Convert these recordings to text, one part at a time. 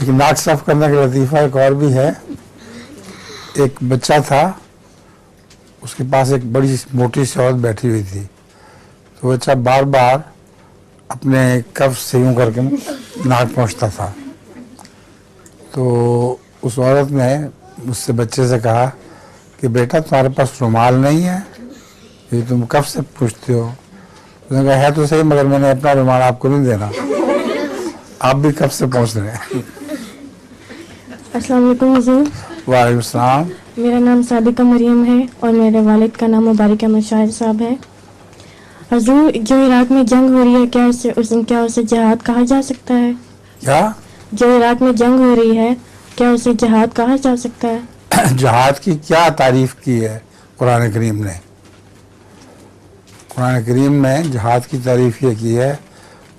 ایک ناک صاف کرنے کا لطیفہ ایک اور بھی ہے. ایک بچہ تھا, اس کے پاس ایک بڑی موٹی سی عورت بیٹھی ہوئی تھی, تو بچہ بار بار اپنے کف سے یوں کر کے ناک پہنچتا تھا. تو اس عورت نے اس سے بچے سے کہا کہ بیٹا تمہارے پاس رومال نہیں ہے, یہ تم کف سے پوچھتے ہو. اس نے کہا ہے تو صحیح, مگر میں نے اپنا رومال آپ کو نہیں دینا, آپ بھی کف سے پہنچ رہے ہیں. السلام علیکم حضور. وعلیکم السلام. میرا نام صادقہ مریم ہے اور میرے والد کا نام مبارک احمد شاہد صاحب ہے. حضور, جو عراق میں جنگ ہو رہی ہے, کیا اسے جہاد کہا جا سکتا ہے؟ کیا جو عراق میں جنگ ہو رہی ہے, کیا اسے جہاد کہا جا سکتا ہے؟ جہاد کی کیا تعریف کی ہے قرآن کریم نے؟ قرآن کریم میں جہاد کی تعریف یہ کی ہے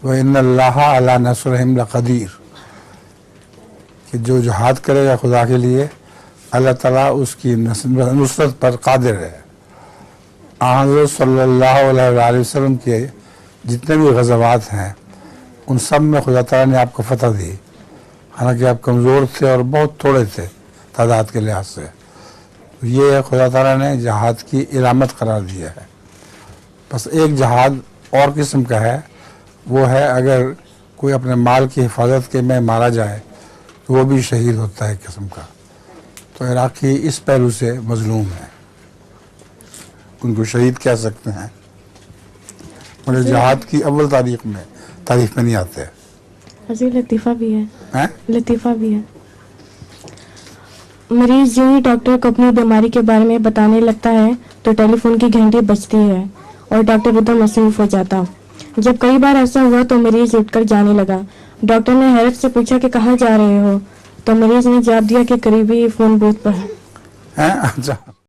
وَإِنَّ اللَّهَ عَلَىٰ نَصْرِهِمْ لَقَدِيرٌ, کہ جو جہاد کرے گا خدا کے لیے, اللہ تعالیٰ اس کی نصرت پر قادر ہے. حضرت صلی اللہ علیہ وآلہ وسلم کے جتنے بھی غزوات ہیں ان سب میں خدا تعالیٰ نے آپ کو فتح دی, حالانکہ آپ کمزور تھے اور بہت تھوڑے تھے تعداد کے لحاظ سے. یہ خدا تعالیٰ نے جہاد کی علامت قرار دیا ہے. بس ایک جہاد اور قسم کا ہے, وہ ہے اگر کوئی اپنے مال کی حفاظت کے میں مارا جائے تو وہ بھی شہید ہوتا ہے ایک قسم کا. تو عراقی اس پہلو سے مظلوم ہے, ان کو شہید کہہ سکتے ہیں, مگر جہاد کی اول تاریخ میں نہیں آتے. حضور لطیفہ بھی ہے, لطیفہ بھی ہے. مریض جو ہی ڈاکٹر کو اپنی بیماری کے بارے میں بتانے لگتا ہے تو ٹیلی فون کی گھنٹی بجتی ہے اور ڈاکٹر ادھر مصروف ہو جاتا. جب کئی بار ایسا ہوا تو مریض اٹھ کر جانے لگا. ڈاکٹر نے حیرت سے پوچھا کہ کہاں جا رہے ہو, تو مریض نے جواب دیا کہ قریبی فون بوتھ پر. اچھا.